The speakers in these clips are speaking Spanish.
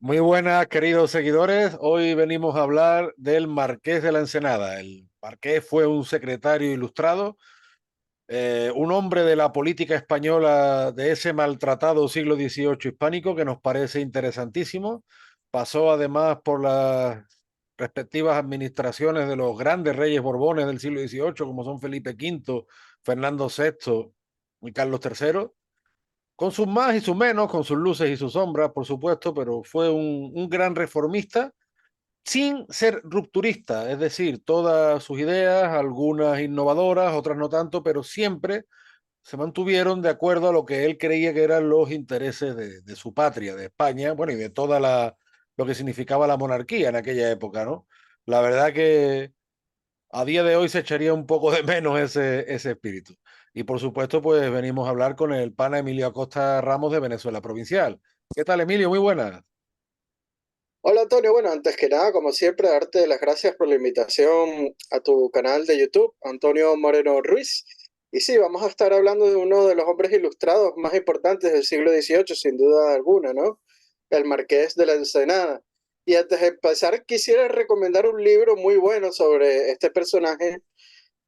Muy buenas, queridos seguidores. Hoy venimos a hablar del Marqués de la Ensenada. El Marqués fue un secretario ilustrado, un hombre de la política española de ese maltratado siglo XVIII hispánico que nos parece interesantísimo. Pasó además por las respectivas administraciones de los grandes reyes borbones del siglo XVIII, como son Felipe V, Fernando VI y Carlos III, con sus más y sus menos, con sus luces y sus sombras, por supuesto, pero fue un gran reformista sin ser rupturista, es decir, todas sus ideas, algunas innovadoras, otras no tanto, pero siempre se mantuvieron de acuerdo a lo que él creía que eran los intereses de su patria, de España, bueno, y de toda lo que significaba la monarquía en aquella época, ¿no? La verdad que a día de hoy se echaría un poco de menos ese espíritu. Y por supuesto, pues venimos a hablar con el pana Emilio Acosta Ramos de Venezuela Provincial. ¿Qué tal, Emilio? Muy buenas. Hola Antonio, bueno, antes que nada, como siempre, darte las gracias por la invitación a tu canal de YouTube, Antonio Moreno Ruiz. Y sí, vamos a estar hablando de uno de los hombres ilustrados más importantes del siglo XVIII, sin duda alguna, ¿no? El Marqués de la Ensenada. Y antes de empezar, quisiera recomendar un libro muy bueno sobre este personaje,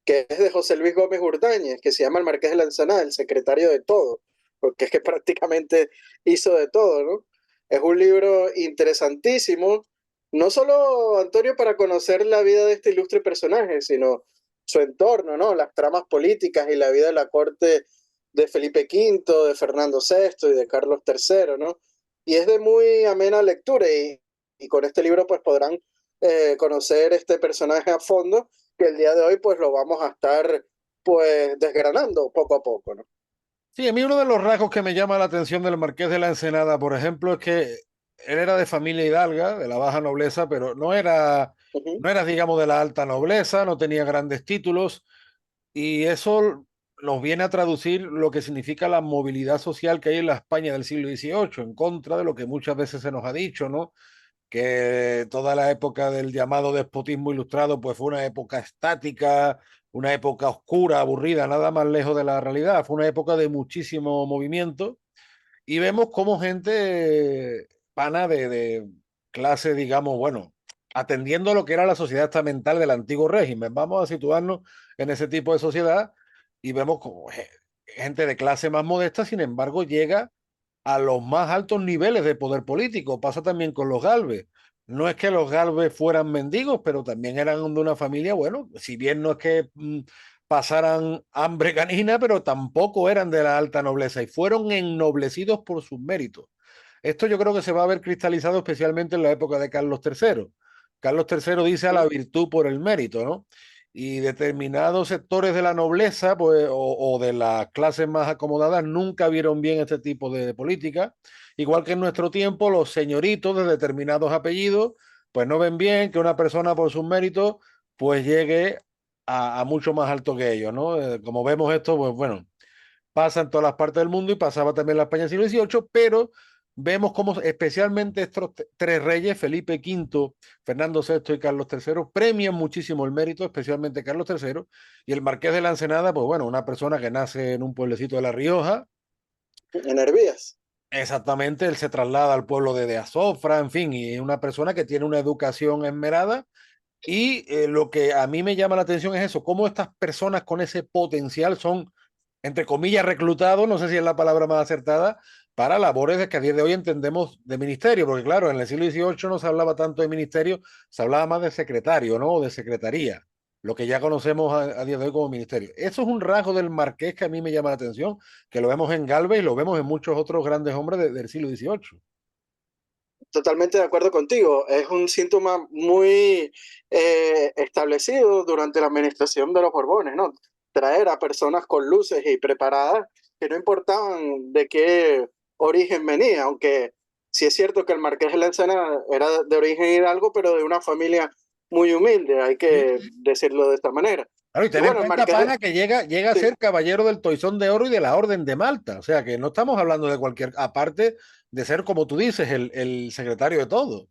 que es de José Luis Gómez Urdáñez, que se llama El Marqués de la Ensenada, el secretario de todo, porque es que prácticamente hizo de todo, ¿no? Es un libro interesantísimo, no solo, Antonio, para conocer la vida de este ilustre personaje, sino su entorno, ¿no? Las tramas políticas y la vida de la corte de Felipe V, de Fernando VI y de Carlos III, ¿no? Y es de muy amena lectura y con este libro pues podrán conocer este personaje a fondo, que el día de hoy pues lo vamos a estar pues desgranando poco a poco, ¿no? Sí, a mí uno de los rasgos que me llama la atención del Marqués de la Ensenada, por ejemplo, es que él era de familia hidalga, de la baja nobleza, pero Ujú. no era, digamos, de la alta nobleza, no tenía grandes títulos, y eso nos viene a traducir lo que significa la movilidad social que hay en la España del siglo XVIII, en contra de lo que muchas veces se nos ha dicho, ¿no? Que toda la época del llamado despotismo ilustrado pues fue una época estática, una época oscura, aburrida, nada más lejos de la realidad. Fue una época de muchísimo movimiento y vemos cómo gente pana de clase, digamos, bueno, atendiendo a lo que era la sociedad estamental del antiguo régimen. Vamos a situarnos en ese tipo de sociedad y vemos como gente de clase más modesta, sin embargo, llega a los más altos niveles de poder político. Pasa también con los Galvez. No es que los Galvez fueran mendigos, pero también eran de una familia, bueno, si bien no es que pasaran hambre canina, pero tampoco eran de la alta nobleza y fueron ennoblecidos por sus méritos. Esto yo creo que se va a ver cristalizado especialmente en la época de Carlos III. Carlos III dice a la virtud por el mérito, ¿no? Y determinados sectores de la nobleza pues, o de las clases más acomodadas nunca vieron bien este tipo de política. Igual que en nuestro tiempo, los señoritos de determinados apellidos pues no ven bien que una persona por sus méritos pues llegue a mucho más alto que ellos, ¿no? Como vemos esto, pues bueno, pasa en todas las partes del mundo y pasaba también en la España del siglo XVIII, pero vemos cómo especialmente estos tres reyes, Felipe V, Fernando VI y Carlos III, premian muchísimo el mérito, especialmente Carlos III, y el Marqués de la Ensenada, pues bueno, una persona que nace en un pueblecito de La Rioja, En Hervías. exactamente, él se traslada al pueblo de Azofra, en fin, y es una persona que tiene una educación esmerada, y lo que a mí me llama la atención es eso, cómo estas personas con ese potencial son entre comillas, reclutado, no sé si es la palabra más acertada, para labores de que a día de hoy entendemos de ministerio, porque claro, en el siglo XVIII no se hablaba tanto de ministerio, se hablaba más de secretario, ¿no? O de secretaría, lo que ya conocemos a día de hoy como ministerio. Eso es un rasgo del marqués que a mí me llama la atención, que lo vemos en Galvez y lo vemos en muchos otros grandes hombres del siglo XVIII. Totalmente de acuerdo contigo. Es un síntoma muy establecido durante la administración de los Borbones, ¿no? Traer a personas con luces y preparadas que no importaban de qué origen venía, aunque sí es cierto que el Marqués de la Encina era de origen hidalgo, pero de una familia muy humilde, hay Sí. que decirlo de esta manera. Claro, y Y ten en bueno, el cuenta, Marqués de... pana, que llega a Sí, ser caballero del Toisón de Oro y de la Orden de Malta. O sea, que no estamos hablando de cualquier, aparte de ser, como tú dices, el secretario de todo.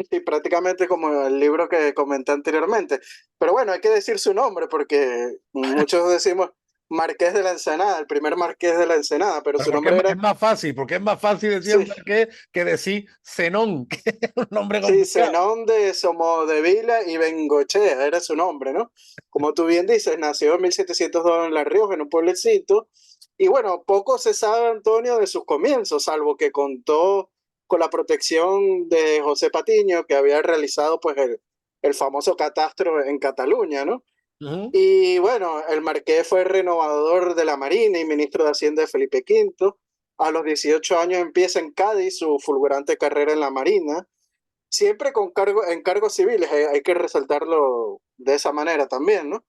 sí, prácticamente como el libro que comenté anteriormente. Pero bueno, hay que decir su nombre porque muchos decimos Marqués de la Ensenada, el primer marqués de la Ensenada, pero Pero su porque nombre es era, más fácil, porque es más fácil decir sí, Marqués que decir Zenón, que es un nombre sí, complicado. Zenón de Somodevila y Bengochea, era su nombre, ¿no? Como tú bien dices, nació en 1702 en La Rioja, en un pueblecito, y bueno, poco se sabe, Antonio, de sus comienzos, salvo que contó con la protección de José Patiño, que había realizado pues el famoso catastro en Cataluña, ¿no? Ujú, Y bueno, el marqués fue renovador de la Marina y ministro de Hacienda de Felipe V. A los 18 años empieza en Cádiz su fulgurante carrera en la Marina, siempre con encargos civiles, hay que resaltarlo de esa manera también, ¿no?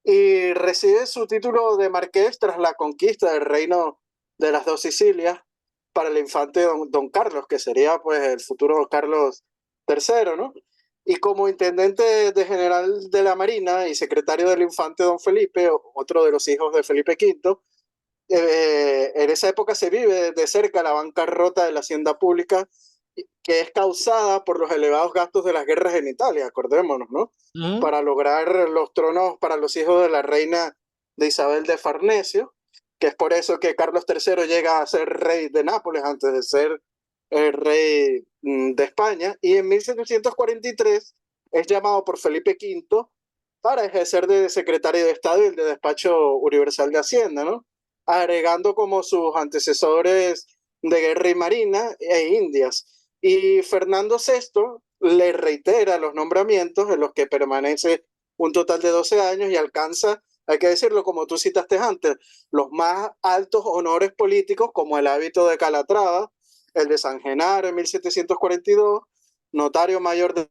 Y recibe su título de marqués tras la conquista del reino de las dos Sicilias para el infante don Carlos, que sería pues el futuro Carlos III, ¿no? Y como intendente de general de la Marina y secretario del infante don Felipe, otro de los hijos de Felipe V, en esa época se vive de cerca la bancarrota de la hacienda pública que es causada por los elevados gastos de las guerras en Italia, acordémonos, ¿no? ujú. Para lograr los tronos para los hijos de la reina de Isabel de Farnesio, que es por eso que Carlos III llega a ser rey de Nápoles antes de ser el rey de España, y en 1743 es llamado por Felipe V para ejercer de secretario de Estado y el de despacho universal de Hacienda, ¿no? Agregando como sus antecesores de guerra y marina e indias. Y Fernando VI le reitera los nombramientos en los que permanece un total de 12 años y alcanza, hay que decirlo como tú citaste antes, los más altos honores políticos como el hábito de Calatrava, el de San Genaro en 1742, notario mayor de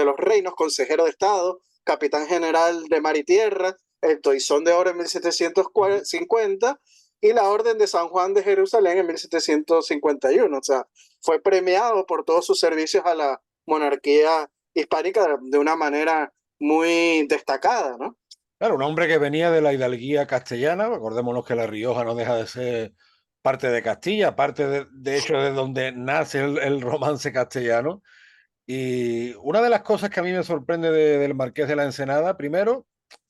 los reinos, consejero de Estado, capitán general de mar y tierra, el Toisón de Oro en 1750 y la Orden de San Juan de Jerusalén en 1751. O sea, fue premiado por todos sus servicios a la monarquía hispánica de una manera muy destacada, ¿no? Claro, un hombre que venía de la hidalguía castellana, recordémonos que La Rioja no deja de ser parte de Castilla, parte de hecho de donde nace el romance castellano. Y una de las cosas que a mí me sorprende del Marqués de la Ensenada, primero,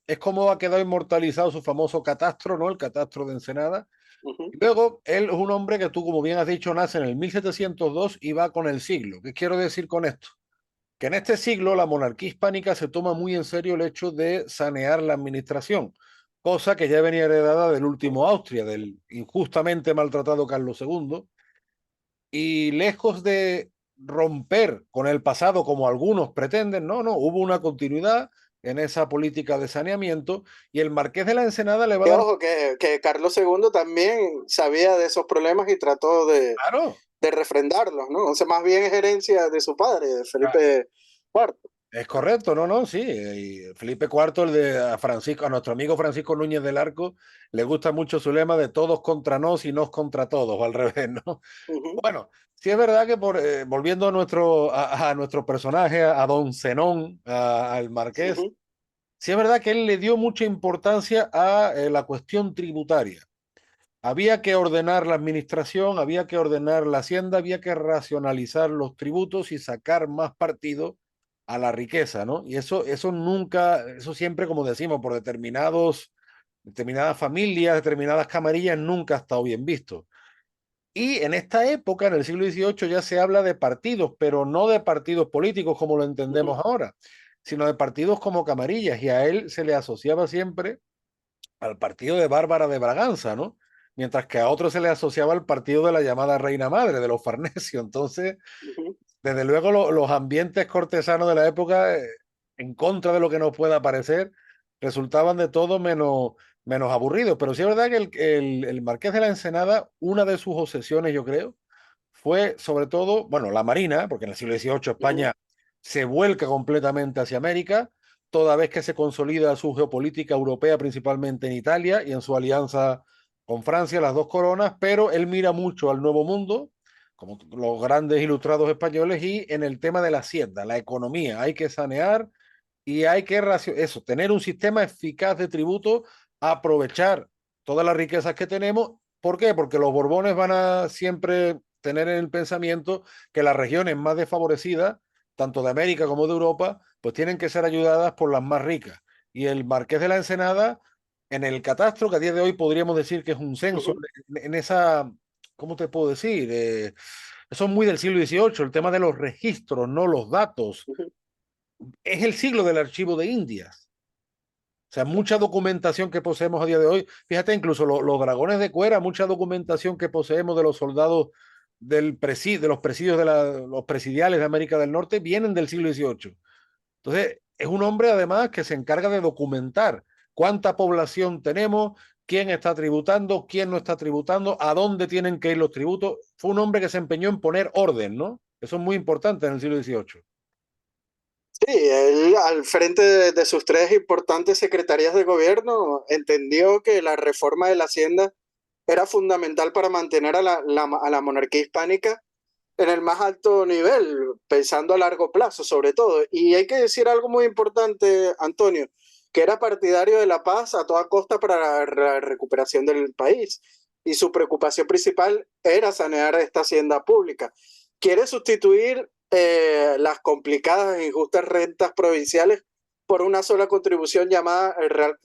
es cómo ha quedado inmortalizado su famoso catastro, ¿no? El catastro de Ensenada. Uh -huh, Y luego, él es un hombre que tú, como bien has dicho, nace en el 1702 y va con el siglo. ¿Qué quiero decir con esto? Que en este siglo la monarquía hispánica se toma muy en serio el hecho de sanear la administración, cosa que ya venía heredada del último Austria, del injustamente maltratado Carlos II, y lejos de romper con el pasado como algunos pretenden, no, no, hubo una continuidad en esa política de saneamiento y el Marqués de la Ensenada le va a y dar, ojo, que Carlos II también sabía de esos problemas y trató claro, de refrendarlos, ¿no? O sea, más bien es herencia de su padre, de Felipe IV. es correcto, no, no, sí. Y Felipe IV, el de a nuestro amigo Francisco Núñez del Arco, le gusta mucho su lema de todos contra nos y nos contra todos, o al revés, ¿no? Uh -huh, Bueno, sí es verdad que volviendo a nuestro personaje, a don Zenón, al uh Marqués, -huh, sí es verdad que él le dio mucha importancia a la cuestión tributaria. Había que ordenar la administración, había que ordenar la hacienda, había que racionalizar los tributos y sacar más partido a la riqueza, ¿no? Y eso nunca, eso siempre, como decimos, por determinadas familias, determinadas camarillas, nunca ha estado bien visto. Y en esta época, en el siglo XVIII, ya se habla de partidos, pero no de partidos políticos como lo uh -huh, entendemos ahora, sino de partidos como camarillas. Y a él se le asociaba siempre al partido de Bárbara de Braganza, ¿no? Mientras que a otro se le asociaba al partido de la llamada Reina Madre, de los Farnesio. Entonces, uh -huh. desde luego, los ambientes cortesanos de la época, en contra de lo que nos pueda parecer, resultaban de todo menos aburridos. Pero sí es verdad que el Marqués de la Ensenada, una de sus obsesiones, yo creo, fue sobre todo, bueno, la Marina, porque en el siglo XVIII Uh-huh, España se vuelca completamente hacia América, toda vez que se consolida su geopolítica europea, principalmente en Italia y en su alianza con Francia, las dos coronas, pero él mira mucho al Nuevo Mundo, como los grandes ilustrados españoles, y en el tema de la hacienda, la economía, hay que sanear y hay que eso, tener un sistema eficaz de tributo, aprovechar todas las riquezas que tenemos. ¿Por qué? Porque los Borbones van a siempre tener en el pensamiento que las regiones más desfavorecidas, tanto de América como de Europa, pues tienen que ser ayudadas por las más ricas. Y el Marqués de la Ensenada en el catastro, que a día de hoy podríamos decir que es un censo, Ujú, en esa, ¿cómo te puedo decir? Eso es muy del siglo XVIII, el tema de los registros, no los datos. ujú. Es el siglo del archivo de Indias. O sea, mucha documentación que poseemos a día de hoy. Fíjate, incluso los dragones de cuera, mucha documentación que poseemos de los soldados de los presidios los presidiales de América del Norte vienen del siglo XVIII. Entonces, es un hombre además que se encarga de documentar cuánta población tenemos, quién está tributando, quién no está tributando, a dónde tienen que ir los tributos. Fue un hombre que se empeñó en poner orden, ¿no? Eso es muy importante en el siglo XVIII. Sí, él al frente de sus tres importantes secretarías de gobierno entendió que la reforma de la hacienda era fundamental para mantener a a la monarquía hispánica en el más alto nivel, pensando a largo plazo sobre todo. Y hay que decir algo muy importante, Antonio, que era partidario de la paz a toda costa para la recuperación del país. Y su preocupación principal era sanear esta hacienda pública. Quiere sustituir las complicadas e injustas rentas provinciales por una sola contribución llamada el Real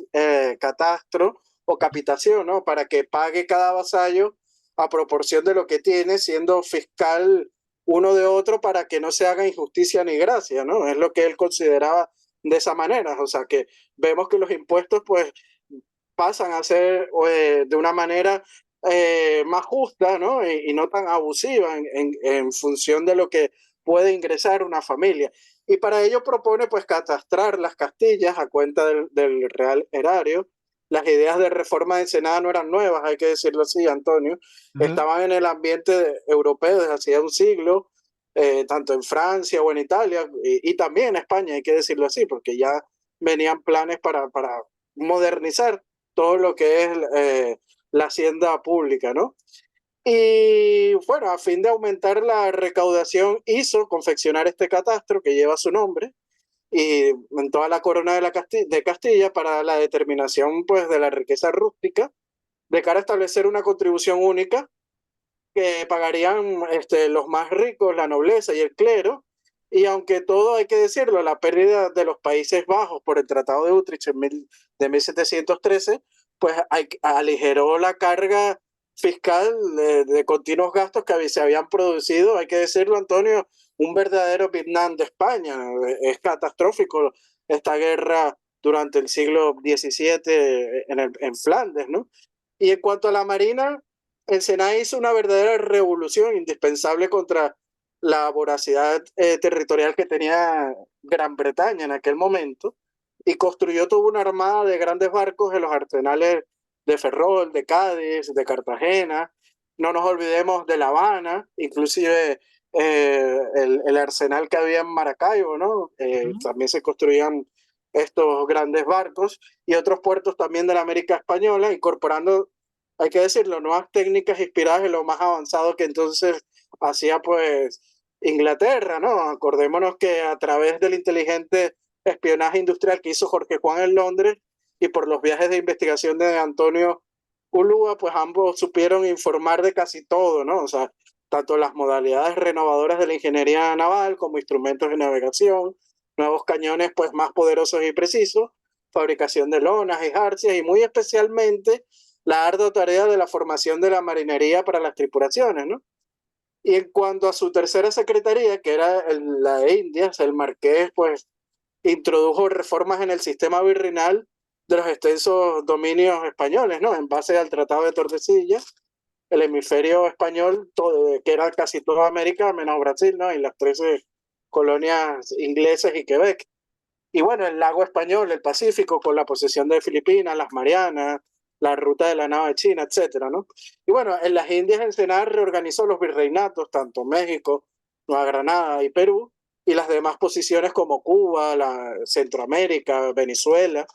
Catastro o Capitación, ¿no? Para que pague cada vasallo a proporción de lo que tiene, siendo fiscal uno de otro para que no se haga injusticia ni gracia, ¿no? Es lo que él consideraba de esa manera. O sea, que vemos que los impuestos pues pasan a ser de una manera más justa, ¿no? Y no tan abusiva en función de lo que puede ingresar una familia. Y para ello propone pues catastrar las Castillas a cuenta del Real Erario. Las ideas de reforma de Senado no eran nuevas, hay que decirlo así, Antonio. Uh -huh. Estaban en el ambiente europeo desde hacía un siglo, tanto en Francia o en Italia, y también en España, hay que decirlo así, porque ya venían planes para modernizar todo lo que es la hacienda pública, ¿no? Y bueno, a fin de aumentar la recaudación, hizo confeccionar este catastro que lleva su nombre y en toda la corona de, de Castilla para la determinación pues, de la riqueza rústica, de cara a establecer una contribución única que pagarían los más ricos, la nobleza y el clero. Y aunque todo hay que decirlo, la pérdida de los Países Bajos por el Tratado de Utrecht de 1713, pues aligeró la carga fiscal de continuos gastos que se habían producido, hay que decirlo, Antonio, un verdadero Vietnam de España. Es catastrófico esta guerra durante el siglo XVII en Flandes, ¿no? Y en cuanto a la Marina, el Senado hizo una verdadera revolución indispensable contra la voracidad territorial que tenía Gran Bretaña en aquel momento y construyó toda una armada de grandes barcos en los arsenales de Ferrol, de Cádiz, de Cartagena. No nos olvidemos de La Habana, inclusive el arsenal que había en Maracaibo, ¿no? Uh -huh. También se construían estos grandes barcos y otros puertos también de la América Española, incorporando, hay que decirlo, nuevas técnicas inspiradas en lo más avanzado que entonces hacía pues Inglaterra, ¿no? Acordémonos que a través del inteligente espionaje industrial que hizo Jorge Juan en Londres y por los viajes de investigación de Antonio Ulúa, pues ambos supieron informar de casi todo, ¿no? O sea, tanto las modalidades renovadoras de la ingeniería naval como instrumentos de navegación, nuevos cañones pues más poderosos y precisos, fabricación de lonas y jarcias y muy especialmente la ardua tarea de la formación de la marinería para las tripulaciones, ¿no? Y en cuanto a su tercera secretaría, que era la de Indias, el marqués, pues introdujo reformas en el sistema virreinal de los extensos dominios españoles, ¿no? En base al Tratado de Tordesillas, el hemisferio español, todo, que era casi toda América, menos Brasil, ¿no? Y las 13 colonias inglesas y Quebec. Y bueno, el lago español, el Pacífico, con la posesión de Filipinas, las Marianas, la ruta de la nava de China, etcétera, ¿no? Y bueno, en las Indias Ensenada reorganizó los virreinatos, tanto México, Nueva Granada y Perú, y las demás posiciones como Cuba, Centroamérica, Venezuela,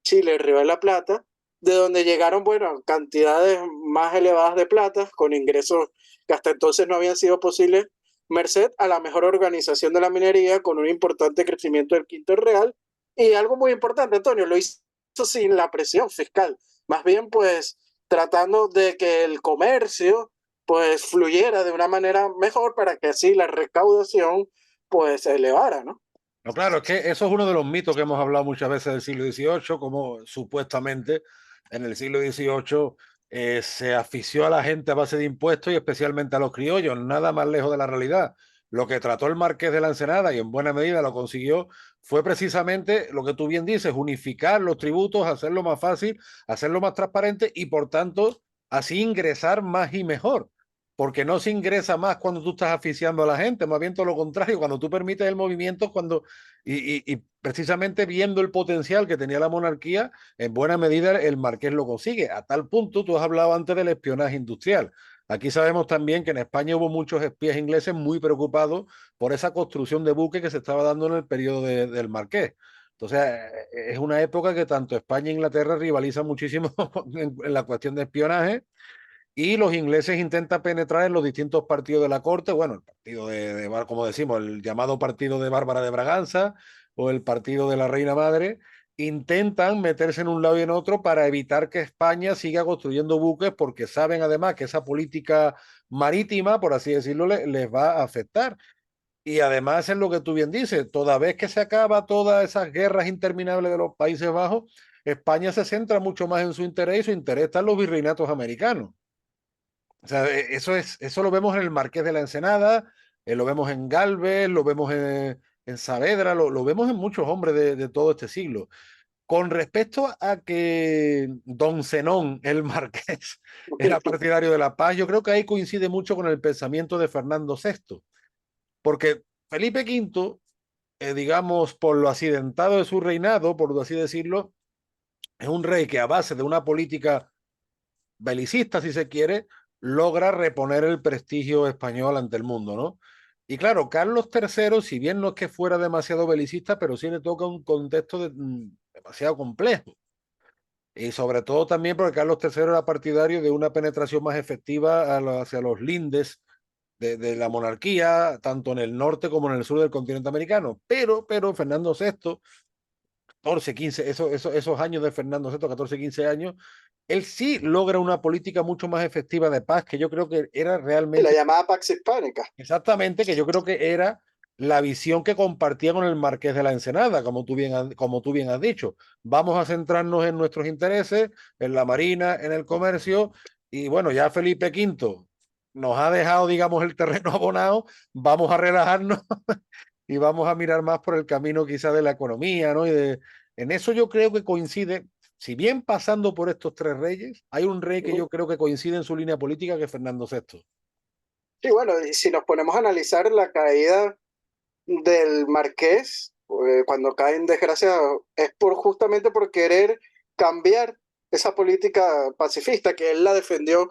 Chile, Río de la Plata, de donde llegaron, bueno, cantidades más elevadas de plata, con ingresos que hasta entonces no habían sido posibles merced a la mejor organización de la minería con un importante crecimiento del quinto real y algo muy importante, Antonio, lo hizo sin la presión fiscal, más bien pues tratando de que el comercio pues fluyera de una manera mejor para que así la recaudación pues se elevara, ¿no? No, claro, es que eso es uno de los mitos que hemos hablado muchas veces del siglo XVIII, como supuestamente en el siglo XVIII se asfixió a la gente a base de impuestos y especialmente a los criollos, nada más lejos de la realidad. Lo que trató el Marqués de la Ensenada, y en buena medida lo consiguió, fue precisamente lo que tú bien dices, unificar los tributos, hacerlo más fácil, hacerlo más transparente y por tanto así ingresar más y mejor. Porque no se ingresa más cuando tú estás asfixiando a la gente, más bien todo lo contrario, cuando tú permites el movimiento, y precisamente viendo el potencial que tenía la monarquía, en buena medida el Marqués lo consigue. A tal punto, tú has hablado antes del espionaje industrial. Aquí sabemos también que en España hubo muchos espías ingleses muy preocupados por esa construcción de buques que se estaba dando en el periodo del Marqués. Entonces, es una época que tanto España e Inglaterra rivalizan muchísimo en la cuestión de espionaje y los ingleses intentan penetrar en los distintos partidos de la corte, bueno, el partido como decimos, el llamado partido de Bárbara de Braganza o el partido de la Reina Madre, intentan meterse en un lado y en otro para evitar que España siga construyendo buques porque saben además que esa política marítima, por así decirlo, les va a afectar. Y además es lo que tú bien dices, toda vez que se acaba todas esas guerras interminables de los Países Bajos, España se centra mucho más en su interés y su interés está en los virreinatos americanos. O sea, eso lo vemos en el Marqués de la Ensenada, lo vemos en Galvez, lo vemos en Saavedra, lo vemos en muchos hombres de todo este siglo. Con respecto a que Don Zenón, el Marqués, era partidario de la paz, yo creo que ahí coincide mucho con el pensamiento de Fernando VI, porque Felipe V, digamos, por lo accidentado de su reinado, por así decirlo, es un rey que a base de una política belicista, si se quiere, logra reponer el prestigio español ante el mundo, ¿no? Y claro, Carlos III, si bien no es que fuera demasiado belicista, pero sí le toca un contexto demasiado complejo. Y sobre todo también porque Carlos III era partidario de una penetración más efectiva hacia los lindes la monarquía, tanto en el norte como en el sur del continente americano. Pero Fernando VI 14, 15, esos años de Fernando VI, 14, 15 años, él sí logra una política mucho más efectiva de paz, que yo creo que era La realmente, llamada Pax Hispánica. exactamente, que yo creo que era la visión que compartía con el Marqués de la Ensenada, como tú bien has dicho. Vamos a centrarnos en nuestros intereses, en la marina, en el comercio, y bueno, ya Felipe V nos ha dejado, digamos, el terreno abonado, vamos a relajarnos y vamos a mirar más por el camino quizá de la economía, ¿no? En eso yo creo que coincide, si bien pasando por estos tres reyes, hay un rey que yo creo que coincide en su línea política, que es Fernando VI. Sí, bueno, y si nos ponemos a analizar la caída del Marqués, cuando cae en desgracia, es justamente por querer cambiar esa política pacifista que él la defendió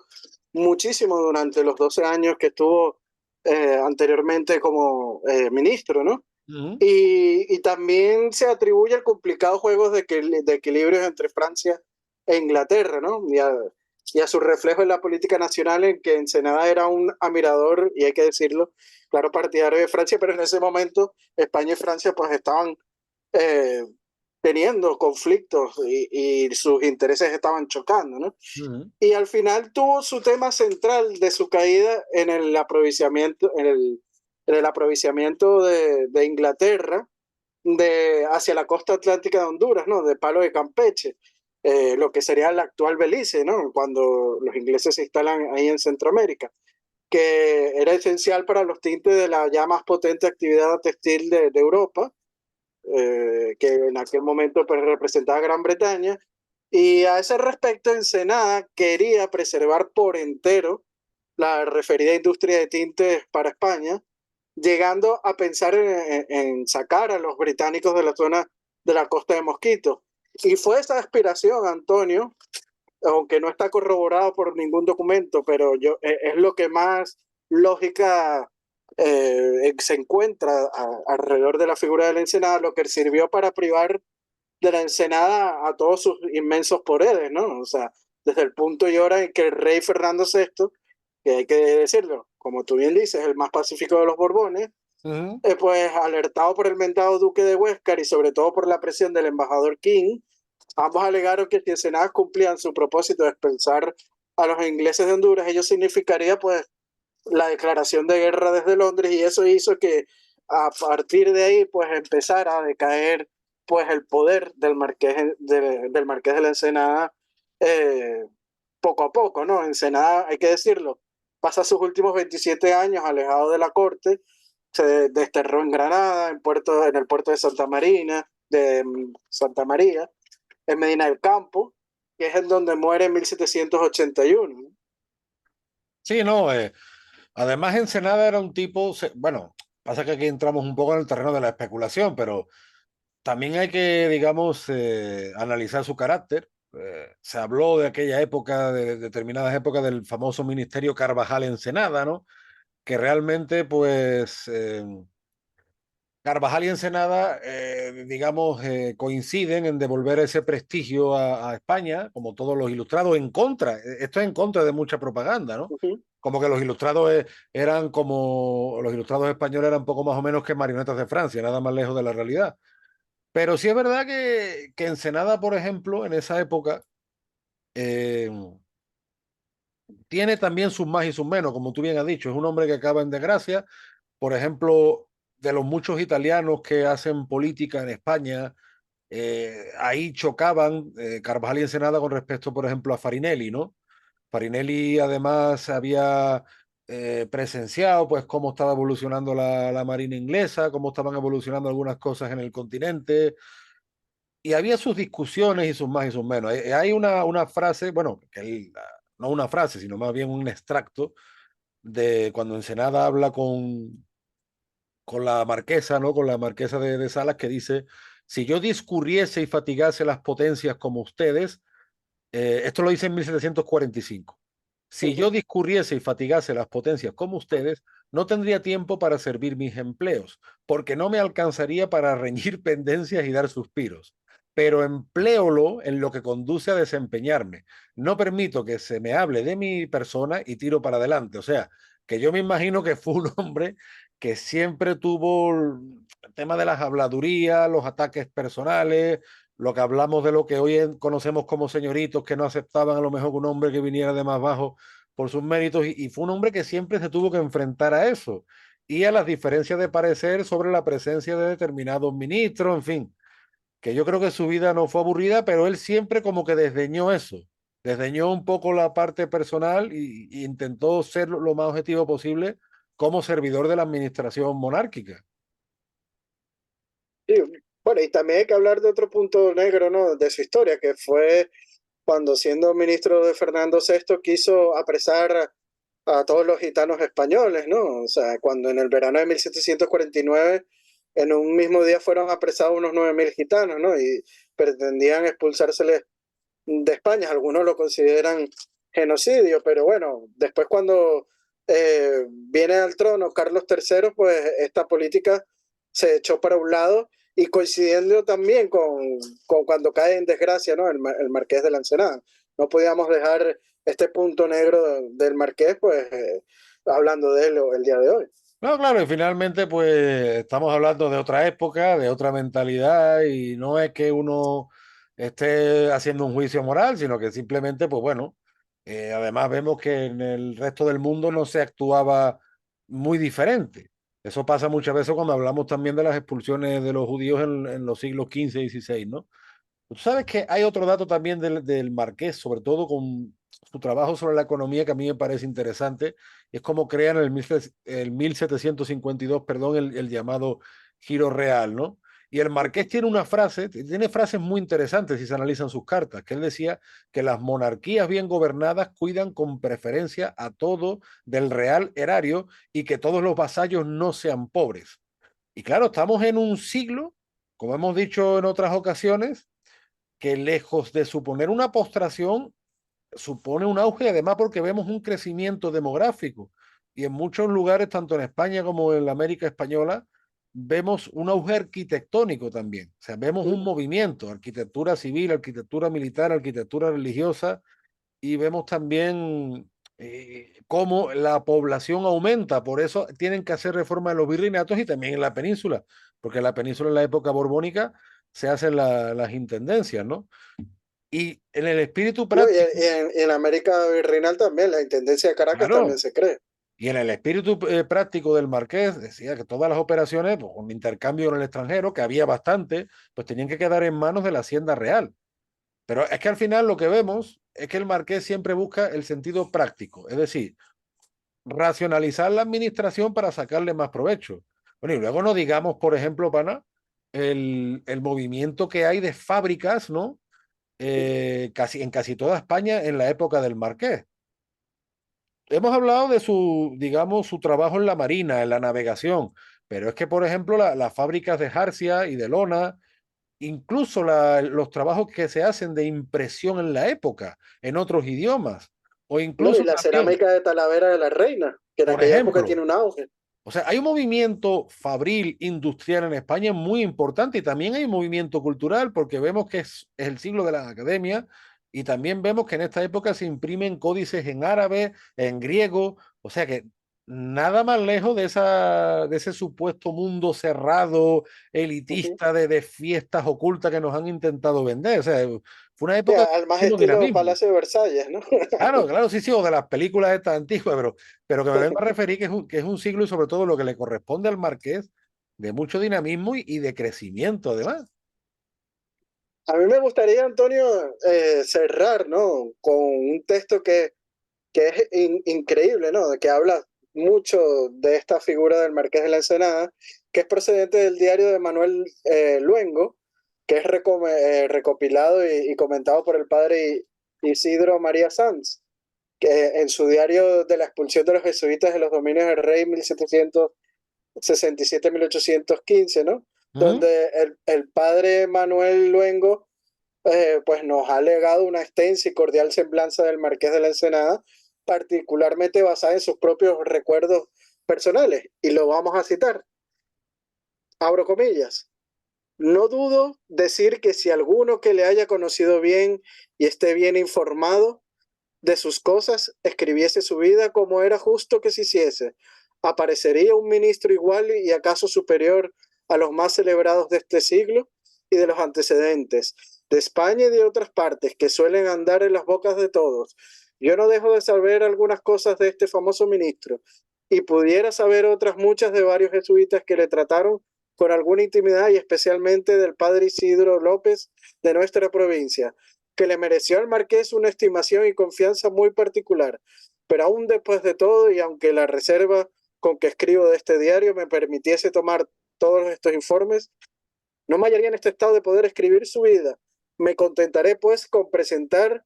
muchísimo durante los 12 años que estuvo anteriormente como ministro, ¿no? Uh -huh. Y también se atribuye el complicado juego de equilibrios entre Francia e Inglaterra, ¿no? Y a su reflejo en la política nacional, en que Ensenada era un admirador, y hay que decirlo, claro, partidario de Francia, pero en ese momento España y Francia pues estaban eh, teniendo conflictos y sus intereses estaban chocando, ¿no? Uh -huh. Y al final tuvo su tema central de su caída en el aprovechamiento, en el aprovechamiento de Inglaterra hacia la costa atlántica de Honduras, ¿no? De Palo de Campeche, lo que sería el actual Belice, ¿no? Cuando los ingleses se instalan ahí en Centroamérica, que era esencial para los tintes de la ya más potente actividad textil de Europa, que en aquel momento pues, representaba a Gran Bretaña. Y a ese respecto, Ensenada quería preservar por entero la referida industria de tintes para España, llegando a pensar en sacar a los británicos de la zona de la costa de Mosquito. Y fue esa aspiración, Antonio, aunque no está corroborado por ningún documento, pero es lo que más lógica se encuentra alrededor de la figura de la Ensenada, lo que sirvió para privar de la Ensenada a todos sus inmensos poderes, ¿no? O sea, desde el punto y hora en que el rey Fernando VI, que hay que decirlo, como tú bien dices, el más pacífico de los Borbones, Uh -huh. pues alertado por el mentado duque de Huéscar y sobre todo por la presión del embajador King, ambos alegaron que si Ensenada cumplían su propósito de expulsar a los ingleses de Honduras, ello significaría pues la declaración de guerra desde Londres y eso hizo que a partir de ahí pues empezara a decaer pues el poder del Marqués de la Ensenada eh, poco a poco, ¿no? Ensenada, hay que decirlo, pasa sus últimos 27 años alejado de la corte, se desterró en Granada, en el puerto de Santa Marina, de Santa María, en Medina del Campo, que es en donde muere en 1781, ¿no? Sí, no, además Ensenada era un tipo, bueno, pasa que aquí entramos un poco en el terreno de la especulación, pero también hay que, digamos, analizar su carácter. Se habló de aquella época, de determinadas épocas del famoso Ministerio Carvajal Ensenada, ¿no? Que realmente, pues, Carvajal y Ensenada, digamos, coinciden en devolver ese prestigio a España, como todos los ilustrados, en contra. Esto es en contra de mucha propaganda, ¿no? Ujú. Como que los ilustrados eran como, los ilustrados españoles eran poco más o menos que marionetas de Francia, nada más lejos de la realidad. Pero sí es verdad que Ensenada, por ejemplo, en esa época, eh, tiene también sus más y sus menos, como tú bien has dicho. Es un hombre que acaba en desgracia. Por ejemplo, de los muchos italianos que hacen política en España, ahí chocaban Carvajal y Ensenada con respecto, por ejemplo, a Farinelli, ¿no? Farinelli además había presenciado pues cómo estaba evolucionando la marina inglesa, cómo estaban evolucionando algunas cosas en el continente, y había sus discusiones y sus más y sus menos. Hay una frase, bueno, no una frase, sino más bien un extracto de cuando Ensenada habla con la marquesa, ¿no? Con la marquesa de Salas, que dice, si yo discurriese y fatigase las potencias como ustedes, esto lo dice en 1745. Si yo Ujú. discurriese y fatigase las potencias como ustedes, no tendría tiempo para servir mis empleos, porque no me alcanzaría para reñir pendencias y dar suspiros. Pero empléolo en lo que conduce a desempeñarme. No permito que se me hable de mi persona y tiro para adelante. O sea, que yo me imagino que fue un hombre que siempre tuvo el tema de las habladurías, los ataques personales, lo que hablamos de lo que hoy conocemos como señoritos que no aceptaban a lo mejor un hombre que viniera de más bajo por sus méritos, y fue un hombre que siempre se tuvo que enfrentar a eso y a las diferencias de parecer sobre la presencia de determinados ministros, en fin, que yo creo que su vida no fue aburrida, pero él siempre como que desdeñó eso, desdeñó un poco la parte personal y intentó ser lo más objetivo posible como servidor de la administración monárquica. Sí, bueno, y también hay que hablar de otro punto negro, ¿no? De su historia, que fue cuando siendo ministro de Fernando VI quiso apresar a todos los gitanos españoles, ¿no? O sea, cuando en el verano de 1749, en un mismo día fueron apresados unos 9.000 gitanos, ¿no? Y pretendían expulsárseles de España. Algunos lo consideran genocidio, pero bueno, después cuando viene al trono Carlos III, pues esta política se echó para un lado y coincidiendo también con cuando cae en desgracia, ¿no? El Marqués de la Ensenada. No podíamos dejar este punto negro del Marqués, pues hablando de él el día de hoy. No, claro, y finalmente pues estamos hablando de otra época, de otra mentalidad, y no es que uno esté haciendo un juicio moral, sino que simplemente, pues bueno, además vemos que en el resto del mundo no se actuaba muy diferente. Eso pasa muchas veces cuando hablamos también de las expulsiones de los judíos en los siglos XV y XVI, ¿no? Tú sabes que hay otro dato también del Marqués, sobre todo con su trabajo sobre la economía, que a mí me parece interesante, es cómo crean el 1752, perdón, el llamado giro real, ¿no? Y el Marqués tiene una frase, tiene frases muy interesantes si se analizan sus cartas, que él decía que las monarquías bien gobernadas cuidan con preferencia a todo del real erario y que todos los vasallos no sean pobres. Y claro, estamos en un siglo, como hemos dicho en otras ocasiones, que lejos de suponer una postración, supone un auge, además porque vemos un crecimiento demográfico. Y en muchos lugares, tanto en España como en la América española, vemos un auge arquitectónico también. O sea, vemos un movimiento, arquitectura civil, arquitectura militar, arquitectura religiosa, y vemos también cómo la población aumenta. Por eso tienen que hacer reforma en los virreinatos y también en la península, porque en la península en la época borbónica se hacen las intendencias, ¿no? Y en el espíritu No, práctico, y en América Virreinal también, la Intendencia de Caracas también claro, se cree. y en el espíritu práctico del Marqués decía que todas las operaciones, pues, un intercambio en el extranjero, que había bastante, pues tenían que quedar en manos de la Hacienda Real. Pero es que al final lo que vemos es que el marqués siempre busca el sentido práctico, es decir, racionalizar la administración para sacarle más provecho. Bueno, y luego no digamos, por ejemplo, pana, el movimiento que hay de fábricas, ¿no? En casi toda España en la época del marqués. Hemos hablado de su, digamos, su trabajo en la marina, en la navegación, pero es que, por ejemplo, las fábricas de jarcia y de lona, incluso los trabajos que se hacen de impresión en la época, en otros idiomas, o No, y incluso la también, cerámica de Talavera de la Reina, que en por aquella época ejemplo, tiene un auge. o sea, hay un movimiento fabril industrial en España muy importante y también hay un movimiento cultural porque vemos que es el siglo de la academia y también vemos que en esta época se imprimen códices en árabe, en griego, o sea que nada más lejos de ese supuesto mundo cerrado, Ujú. elitista de fiestas ocultas que nos han intentado vender. O sea, fue una Sí, época de al más muchísimo estilo dinamismo. Palacio de Versalles, ¿no? Claro, claro, sí, sí, o de las películas estas antiguas, pero que me vengo a referir que es un siglo y sobre todo lo que le corresponde al marqués de mucho dinamismo y de crecimiento, además. A mí me gustaría, Antonio, cerrar, ¿no? Con un texto que es increíble, ¿no? Que habla mucho de esta figura del Marqués de la Ensenada, que es procedente del diario de Manuel Luengo, que es recopilado y comentado por el padre Isidro María Sanz, que en su diario de la expulsión de los jesuitas de los dominios del rey 1767-1815, ¿no? Ujú. Donde el padre Manuel Luengo pues nos ha legado una extensa y cordial semblanza del Marqués de la Ensenada, particularmente basada en sus propios recuerdos personales. Y lo vamos a citar. Abro comillas. No dudo decir que si alguno que le haya conocido bien y esté bien informado de sus cosas, escribiese su vida como era justo que se hiciese, aparecería un ministro igual y acaso superior a los más celebrados de este siglo y de los antecedentes, de España y de otras partes que suelen andar en las bocas de todos. Yo no dejo de saber algunas cosas de este famoso ministro y pudiera saber otras muchas de varios jesuitas que le trataron con alguna intimidad y especialmente del padre Isidro López de nuestra provincia, que le mereció al marqués una estimación y confianza muy particular. Pero aún después de todo, y aunque la reserva con que escribo de este diario me permitiese tomar todos estos informes, no me hallaría en este estado de poder escribir su vida. Me contentaré, pues, con presentar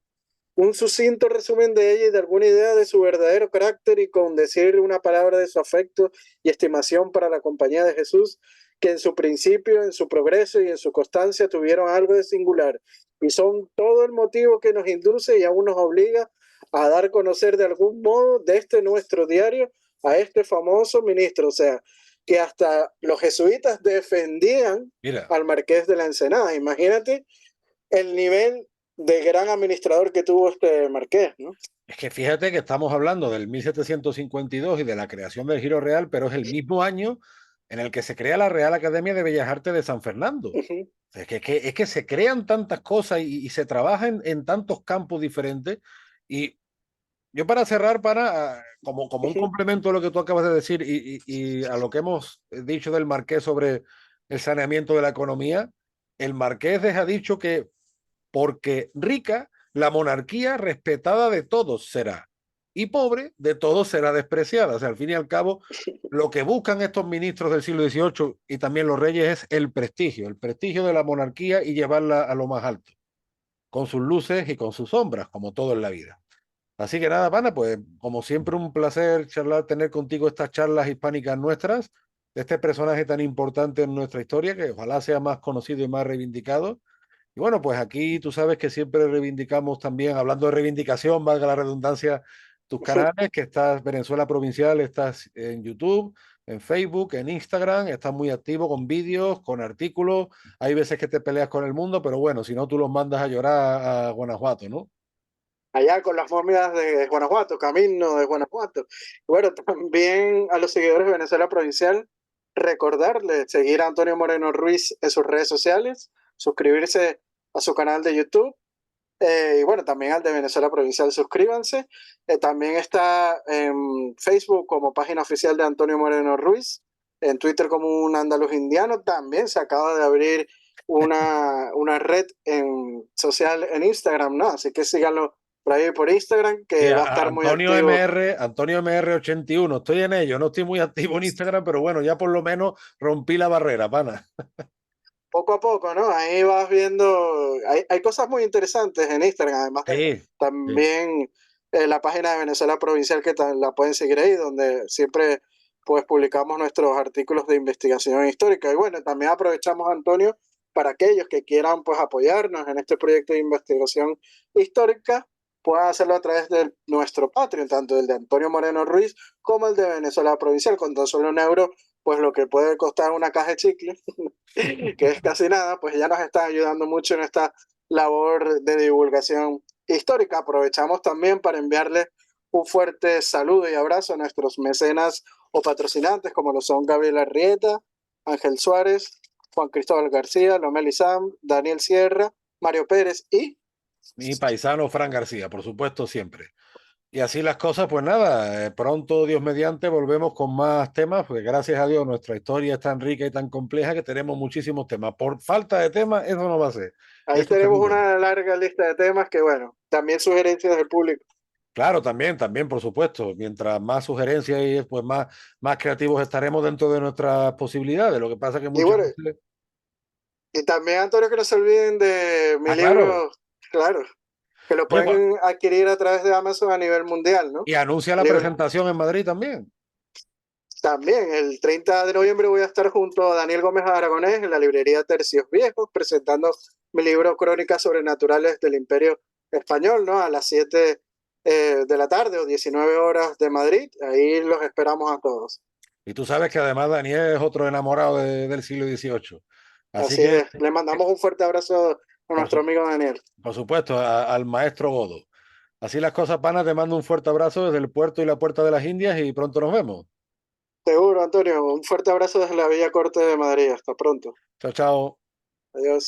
un sucinto resumen de ella y de alguna idea de su verdadero carácter y con decir una palabra de su afecto y estimación para la compañía de Jesús, que en su principio, en su progreso y en su constancia tuvieron algo de singular y son todo el motivo que nos induce y aún nos obliga a dar a conocer de algún modo de este nuestro diario a este famoso ministro, o sea, que hasta los jesuitas defendían Mira, al marqués de la Ensenada. Imagínate el nivel de gran administrador que tuvo este marqués, ¿no? es que fíjate que estamos hablando del 1752 y de la creación del Giro Real, pero es el mismo año en el que se crea la Real Academia de Bellas Artes de San Fernando. Ujú, Es que se crean tantas cosas y se trabaja en tantos campos diferentes. Y yo para cerrar, como un ujú. complemento a lo que tú acabas de decir y a lo que hemos dicho del Marqués sobre el saneamiento de la economía, el Marqués deja dicho que porque rica, la monarquía respetada de todos será, y pobre, de todos será despreciada. O sea, al fin y al cabo, lo que buscan estos ministros del siglo XVIII y también los reyes es el prestigio de la monarquía y llevarla a lo más alto, con sus luces y con sus sombras, como todo en la vida. Así que nada, pana, pues como siempre un placer charlar, tener contigo estas charlas hispánicas nuestras, de este personaje tan importante en nuestra historia, que ojalá sea más conocido y más reivindicado. Y bueno, pues aquí tú sabes que siempre reivindicamos también, hablando de reivindicación, valga la redundancia, tus canales, que estás Venezuela Provincial, estás en YouTube, en Facebook, en Instagram, estás muy activo con vídeos, con artículos. Hay veces que te peleas con el mundo, pero bueno, si no, tú los mandas a llorar a Guanajuato, ¿no? Allá con las momias de Guanajuato, camino de Guanajuato. Bueno, también a los seguidores de Venezuela Provincial, recordarles seguir a Antonio Moreno Ruiz en sus redes sociales, suscribirse a su canal de YouTube. Y bueno, también al de Venezuela Provincial, suscríbanse. También está en Facebook como página oficial de Antonio Moreno Ruiz, en Twitter como un andaluz indiano. También se acaba de abrir una red en social en Instagram, ¿no? Así que síganlo por ahí por Instagram, Sí, que va a estar muy activo Antonio MR81, estoy en ello, no estoy muy activo en Instagram, pero bueno, ya por lo menos rompí la barrera, pana. poco a poco, ¿no? Ahí vas viendo, hay cosas muy interesantes en Instagram, además de Sí, sí. también la página de Venezuela Provincial que la pueden seguir ahí, donde siempre pues publicamos nuestros artículos de investigación histórica. Y bueno, también aprovechamos, Antonio, para aquellos que quieran pues apoyarnos en este proyecto de investigación histórica, puedan hacerlo a través de nuestro Patreon, tanto el de Antonio Moreno Ruiz como el de Venezuela Provincial, con tan solo €1, pues lo que puede costar una caja de chicle que es casi nada, pues ya nos está ayudando mucho en esta labor de divulgación histórica. Aprovechamos también para enviarle un fuerte saludo y abrazo a nuestros mecenas o patrocinantes, como lo son Gabriel Arrieta, Ángel Suárez, Juan Cristóbal García, Lomel Izam, Daniel Sierra, Mario Pérez y Mi paisano Fran García, por supuesto, siempre. Y así las cosas, pues nada, pronto, Dios mediante, volvemos con más temas, porque gracias a Dios nuestra historia es tan rica y tan compleja que tenemos muchísimos temas. Por falta de temas, eso no va a ser, ahí eso tenemos seguro. una larga lista de temas que, bueno, también sugerencias del público. Claro, también, también, por supuesto. Mientras más sugerencias y pues más creativos estaremos dentro de nuestras posibilidades. Lo que pasa que Y muchas bueno, veces. y también, Antonio, que no se olviden de mi Ah, claro. libro, claro, que lo Oye, pueden adquirir a través de Amazon a nivel mundial, ¿no? y anuncia A la nivel, presentación en Madrid también. también, el 30 de noviembre voy a estar junto a Daniel Gómez Aragonés en la librería Tercios Viejos presentando mi libro Crónicas Sobrenaturales del Imperio Español, ¿no? A las 7 de la tarde o 19 horas de Madrid. Ahí los esperamos a todos. Y tú sabes que además Daniel es otro enamorado del siglo XVIII. Así Así que, es. Le mandamos un fuerte abrazo a por, nuestro su- amigo Daniel. por supuesto, al maestro Godo. Así las cosas, pana, te mando un fuerte abrazo desde el puerto y la puerta de las Indias y pronto nos vemos. Seguro, Antonio. Un fuerte abrazo desde la Villa Corte de Madrid. Hasta pronto. Chao, chao. Adiós.